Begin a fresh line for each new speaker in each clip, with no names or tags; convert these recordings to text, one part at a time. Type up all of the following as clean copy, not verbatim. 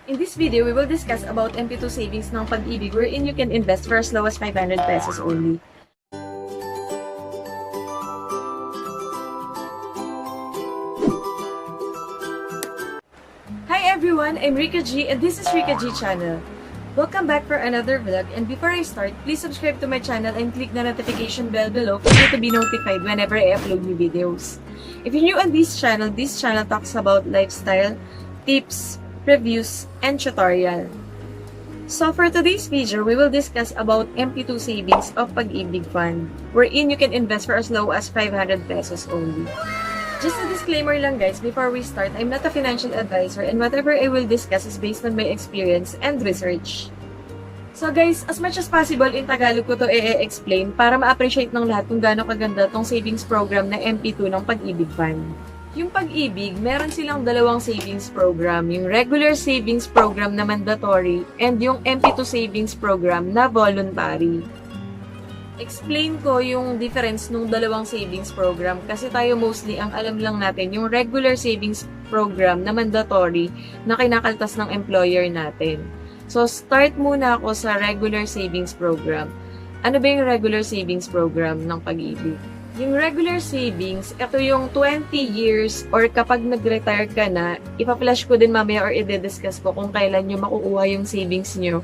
In this video, we will discuss about MP2 savings ng Pag Ibig wherein you can invest for as low as 500 pesos only. Hi everyone, I'm Rica G and this is Rica G channel. Welcome back for another vlog, and before I start, please subscribe to my channel and click the notification bell below for you to be notified whenever I upload new videos. If you're new on this channel talks about lifestyle, tips, reviews, and tutorial. So for today's video, we will discuss about MP2 savings of Pag Ibig Fund, wherein you can invest for as low as 500 pesos only. Just a disclaimer lang guys, before we start, I'm not a financial advisor and whatever I will discuss is based on my experience and research. So guys, as much as possible in Tagalog ko to i-explain para ma-appreciate ng lahat kung gaano kaganda tong savings program na MP2 ng Pag Ibig Fund. Yung Pag Ibig, meron silang dalawang savings program, yung regular savings program na mandatory and yung MP2 savings program na voluntary. Explain ko yung difference nung dalawang savings program kasi tayo mostly ang alam lang natin yung regular savings program na mandatory na kinakaltas ng employer natin. So, start muna ako sa regular savings program. Ano ba yung regular savings program ng Pag Ibig? Yung regular savings, ito yung 20 years or kapag nag-retire ka na, ipa-flash ko din mamaya or i-discuss ko kung kailan nyo makukuha yung savings nyo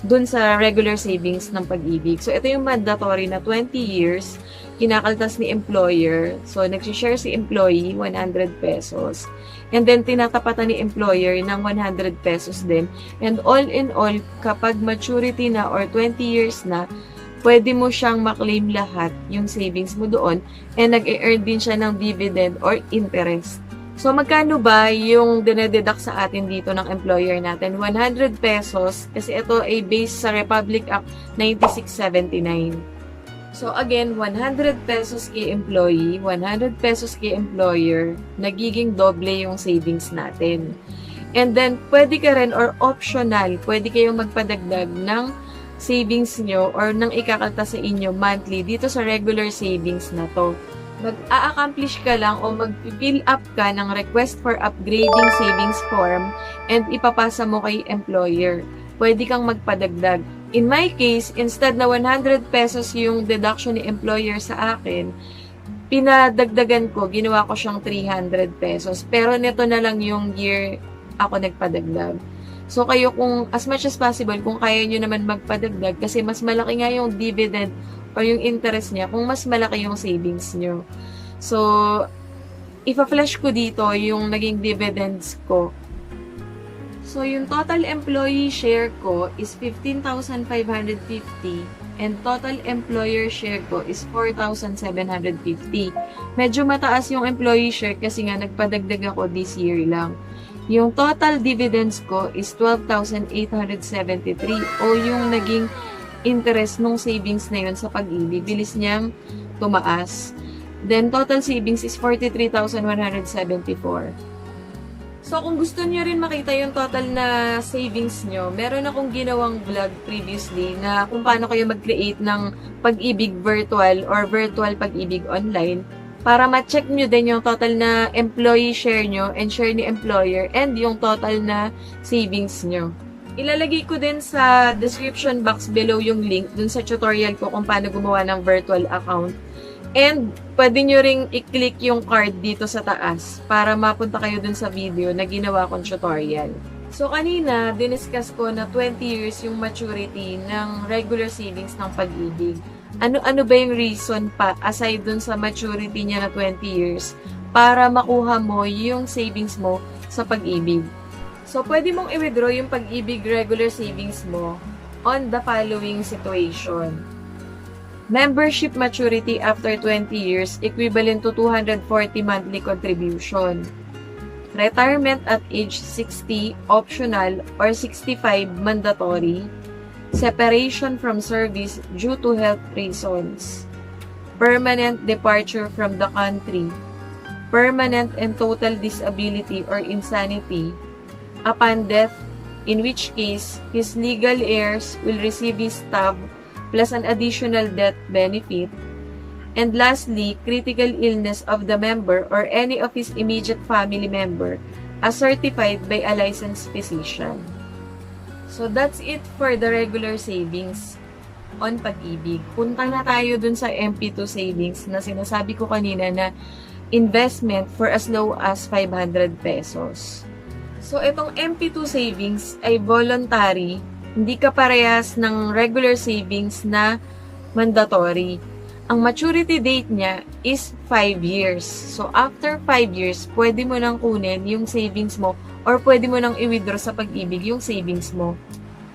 dun sa regular savings ng Pag Ibig. So, ito yung mandatory na 20 years, kinakaltas ni employer. So, nagsishare si employee, 100 pesos. And then, tinatapatan ni employer ng 100 pesos din. And all in all, kapag maturity na or 20 years na, pwede mo siyang maklaim lahat yung savings mo doon and nag-e-earn din siya ng dividend or interest. So, magkano ba yung dinededuct sa atin dito ng employer natin? 100 pesos kasi ito ay based sa Republic Act 9679. So, again, 100 pesos kay employee, 100 pesos kay employer, nagiging doble yung savings natin. And then, pwede ka rin or optional, pwede kayong magpadagdag ng savings nyo or ng ikakaltas sa inyo monthly dito sa regular savings na to. Mag-a-accomplish ka lang o mag-fill up ka ng request for upgrading savings form and ipapasa mo kay employer. Pwede kang magpadagdag. In my case, instead na 100 pesos yung deduction ni employer sa akin, pinadagdagan ko, ginawa ko siyang 300 pesos. Pero neto na lang yung year ako nagpadagdag. So kayo kung as much as possible, kung kaya nyo naman magpadagdag kasi mas malaki nga yung dividend o yung interest niya kung mas malaki yung savings nyo. So, ipa-flash ko dito yung naging dividends ko. So, yung total employee share ko is 15,550 and total employer share ko is 4,750. Medyo mataas yung employee share kasi nga nagpadagdag ako this year lang. Yung total dividends ko is 12,873 o yung naging interest nung savings na yun sa Pag Ibig. Bilis niyang tumaas. Then, total savings is 43,174. So, kung gusto niyo rin makita yung total na savings nyo, meron akong ginawang vlog previously na kung paano kayo mag-create ng Pag Ibig virtual or virtual Pag Ibig online para ma-check nyo din yung total na employee share nyo and share ni employer and yung total na savings nyo. Ilalagay ko din sa description box below yung link dun sa tutorial ko kung paano gumawa ng virtual account. And pwede nyo ring i-click yung card dito sa taas para mapunta kayo dun sa video na ginawa kong tutorial. So kanina, diniscuss ko na 20 years yung maturity ng regular savings ng Pag Ibig. Ano ba yung reason pa aside dun sa maturity niya na 20 years para makuha mo yung savings mo sa Pag Ibig? So, pwede mong i-withdraw yung Pag Ibig regular savings mo on the following situation. Membership maturity after 20 years equivalent to 240 monthly contribution. Retirement at age 60 optional or 65 mandatory. Separation from service due to health reasons. Permanent departure from the country. Permanent and total disability or insanity. Upon death, in which case, his legal heirs will receive his tab plus an additional death benefit. And lastly, critical illness of the member or any of his immediate family member as certified by a licensed physician. So, that's it for the regular savings on Pag Ibig. Punta na tayo dun sa MP2 savings na sinasabi ko kanina na investment for as low as 500 pesos. So, itong MP2 savings ay voluntary, hindi ka parehas ng regular savings na mandatory. Ang maturity date niya is 5 years. So, after 5 years, pwede mo nang kunin yung savings mo or pwede mo nang i-withdraw sa Pag Ibig yung savings mo.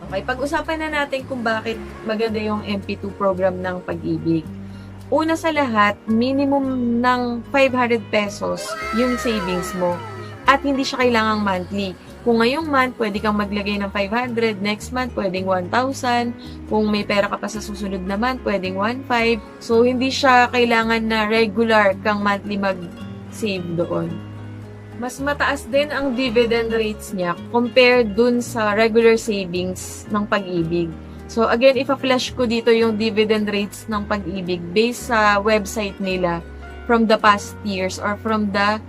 Okay, pag-usapan na natin kung bakit maganda yung MP2 program ng Pag Ibig. Una sa lahat, minimum ng 500 pesos yung savings mo at hindi siya kailangang monthly. Kung ngayong month, pwede kang maglagay ng 500. Next month, pwedeng 1,000. Kung may pera ka pa sa susunod na month, pwedeng 1,500. So, hindi siya kailangan na regular kang monthly mag-save doon. Mas mataas din ang dividend rates niya compared dun sa regular savings ng Pag Ibig. So, again, ipa-flash ko dito yung dividend rates ng Pag Ibig based sa website nila from the past years or from the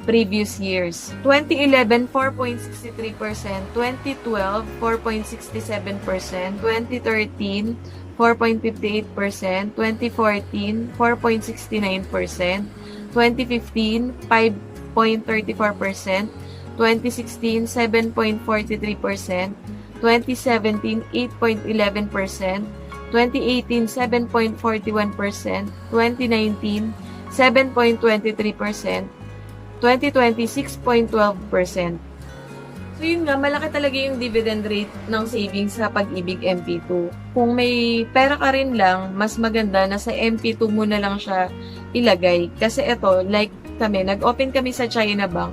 previous years. 2011, 4.63%. 2012, 4.67%. 2013, 4.58%. 2014, 4.69%. 2015, 5.34%. 2016, 7.43%. 2017, 8.11%. 2018, 7.41%. 2019, 7.23%. 2020, 6.12%. So, yun nga, malaki talaga yung dividend rate ng savings sa Pag Ibig MP2. Kung may pera ka rin lang, mas maganda na sa MP2 mo na lang siya ilagay. Kasi ito, like kami, nag-open kami sa China Bank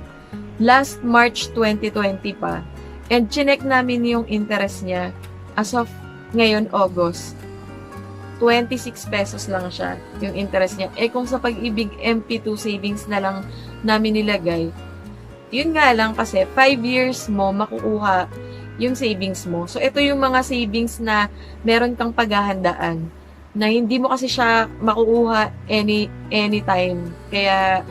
last March 2020 pa. And chinek namin yung interest niya as of ngayon, August. 26 pesos lang siya, yung interest niya. Eh, kung sa Pag Ibig MP2 savings na lang namin nilagay, yun nga lang kasi 5 years mo makukuha yung savings mo. So, ito yung mga savings na meron kang paghahandaan na hindi mo kasi siya makukuha anytime. Kaya,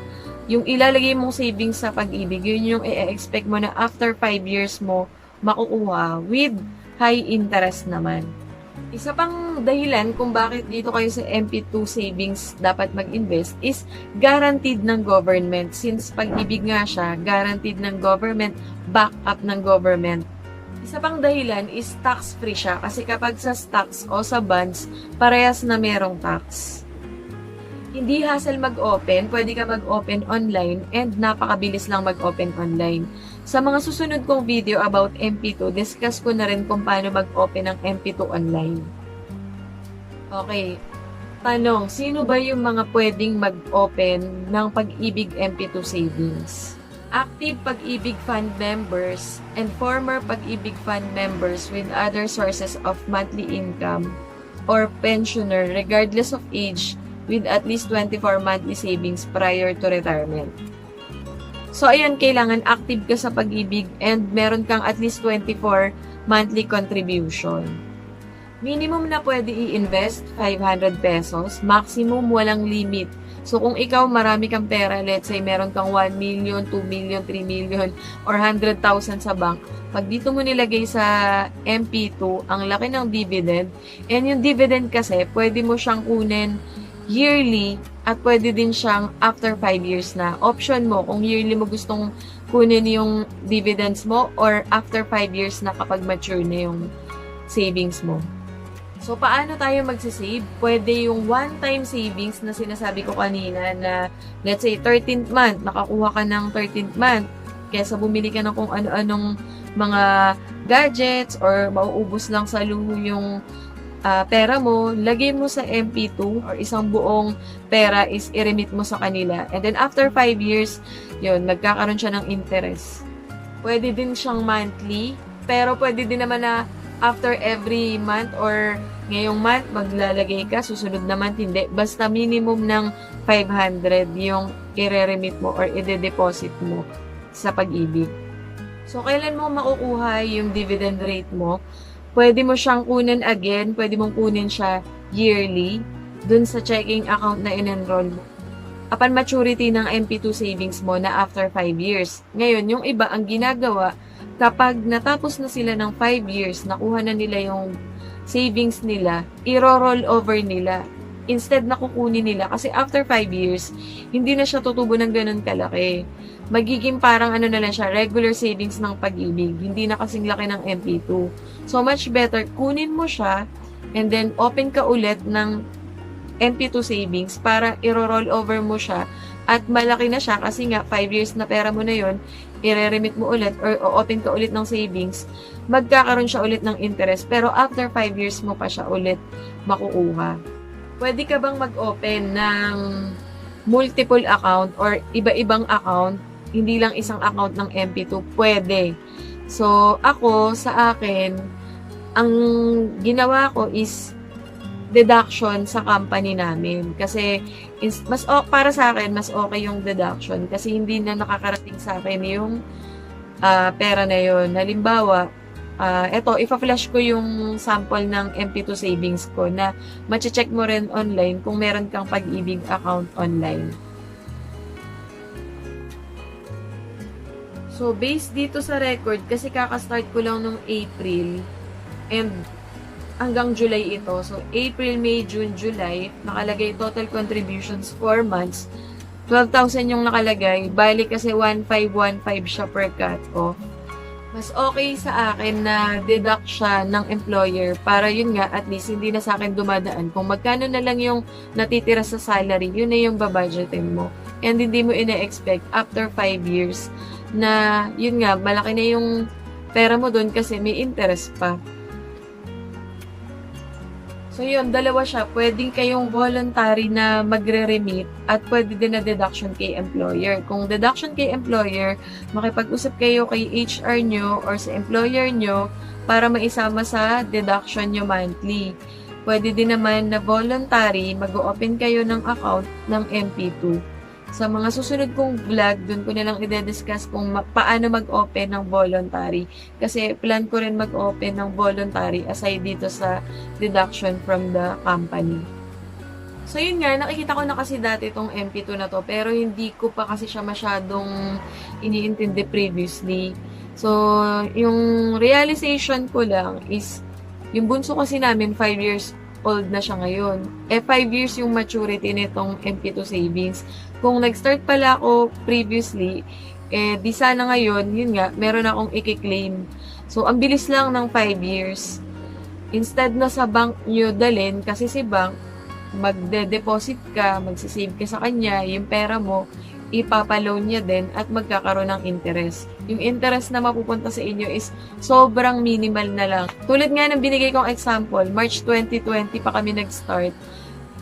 yung ilalagay mong savings sa Pag Ibig, yun yung i-expect mo na after 5 years mo makukuha with high interest naman. Isa pang dahilan kung bakit dito kayo sa MP2 savings dapat mag-invest is guaranteed ng government. Since Pag Ibig nga siya, guaranteed ng government, back up ng government. Isa pang dahilan is tax-free siya kasi kapag sa stocks o sa bonds, parehas na merong tax. Hindi hassle mag-open, pwede ka mag-open online and napakabilis lang mag-open online. Sa mga susunod kong video about MP2, discuss ko na rin kung paano mag-open ng MP2 online. Okay, tanong, sino ba yung mga pwedeng mag-open ng Pag Ibig MP2 savings? Active Pag Ibig Fund members and former Pag Ibig Fund members with other sources of monthly income or pensioner regardless of age with at least 24 monthly savings prior to retirement. So, ayan, kailangan active ka sa Pag Ibig and meron kang at least 24 monthly contribution. Minimum na pwede i-invest, 500 pesos. Maximum, walang limit. So, kung ikaw marami kang pera, let's say meron kang 1 million, 2 million, 3 million, or 100,000 sa bank, pag dito mo nilagay sa MP2, ang laki ng dividend, and yung dividend kasi, pwede mo siyang kunin yearly at pwede din siyang after 5 years na. Option mo kung yearly mo gustong kunin yung dividends mo or after 5 years na kapag mature na yung savings mo. So, paano tayo magsisave? Pwede yung one-time savings na sinasabi ko kanina na let's say 13th month, nakakuha ka ng 13th month kesa bumili ka ng kung ano-anong mga gadgets or mauubos lang sa luho yung pera mo, lagay mo sa MP2 or isang buong pera is i-remit mo sa kanila. And then after 5 years, yun, magkakaroon siya ng interest. Pwede din siyang monthly, pero pwede din naman na after every month or ngayong month, maglalagay ka, susunod na month, hindi. Basta minimum ng 500 yung i-remit mo or i-deposit mo sa Pag Ibig. So, kailan mo makukuha yung dividend rate mo? Pwede mo siyang kunin again, pwede mong kunin siya yearly dun sa checking account na in-enroll mo. upon maturity ng MP2 savings mo na after 5 years. Ngayon, yung iba ang ginagawa, kapag natapos na sila ng 5 years, nakuha na nila yung savings nila, i-roll over nila. Instead na kukunin nila, kasi after 5 years, hindi na siya tutubo ng ganun kalaki. Magiging parang ano na lang siya, regular savings ng Pag-ibig. Hindi na kasing laki ng MP2. So, much better, kunin mo siya, and then open ka ulit ng MP2 savings para i-roll over mo siya at malaki na siya kasi nga 5 years na pera mo na yon, i-remit mo ulit or open ka ulit ng savings, magkakaroon siya ulit ng interest pero after 5 years mo pa siya ulit makukuha. Pwede ka bang mag-open ng multiple account or iba-ibang account, hindi lang isang account ng MP2? Pwede. So, ako, sa akin, ang ginawa ko is deduction sa company namin. Kasi, para sa akin, mas okay yung deduction. Kasi hindi na nakakarating sa akin yung pera na yun. Halimbawa, eto, ipa-flash ko yung sample ng MP2 savings ko na mache-check mo rin online kung meron kang Pag-ibig account online. So, based dito sa record, kasi kakastart ko lang nung April and hanggang July ito. So, April, May, June, July, nakalagay total contributions 4 months. 12,000 yung nakalagay. Bali kasi 1,515 siya per cut-off. Mas okay sa akin na deduct siya ng employer para yun nga, at least hindi na sa akin dumadaan. Kung magkano na lang yung natitira sa salary, yun na yung babudgetin mo. And hindi mo ina-expect after 5 years na yun nga, malaki na yung pera mo dun kasi may interest pa. So yun, dalawa siya. Pwedeng kayong voluntary na magre-remit at pwede din na deduction kay employer. Kung deduction kay employer, makipag-usap kayo kay HR nyo or sa employer nyo para maisama sa deduction nyo monthly. Pwede din naman na voluntary, mag-open kayo ng account ng MP2. Sa mga susunod kong vlog, dun ko na lang i-discuss kung paano mag-open ng voluntary. Kasi plan ko rin mag-open ng voluntary aside dito sa deduction from the company. So yun nga, nakikita ko na kasi dati itong MP2 na to, pero hindi ko pa kasi siya masyadong iniintindi previously. So, yung realization ko lang is, yung bunso kasi namin 5 years old na siya ngayon. 5 years yung maturity nitong MP2 savings. Kung nag-start pala ako previously, di sana ngayon, yun nga, meron akong i-claim. So, ang bilis lang ng 5 years. Instead na sa bank nyo dalhin, kasi si bank, magde-deposit ka, magsisave ka sa kanya, yung pera mo, ipapaloan niya din at magkakaroon ng interest. Yung interest na mapupunta sa inyo is sobrang minimal na lang. Tulad nga ng binigay kong example, March 2020 pa kami nag-start.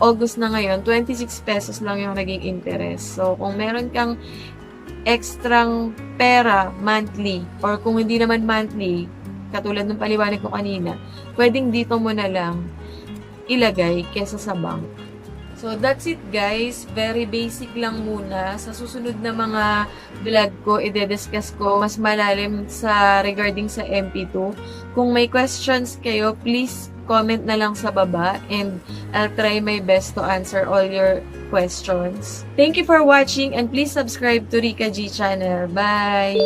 August na ngayon, 26 pesos lang yung naging interest. So, kung meron kang extrang pera monthly, or kung hindi naman monthly, katulad ng paliwanag ko kanina, pwedeng dito mo na lang ilagay kesa sa bank. So, that's it guys. Very basic lang muna. Sa susunod na mga vlog ko, i-discuss ko mas malalim sa regarding sa MP2. Kung may questions kayo, please comment na lang sa baba and I'll try my best to answer all your questions. Thank you for watching and please subscribe to Rica G channel. Bye!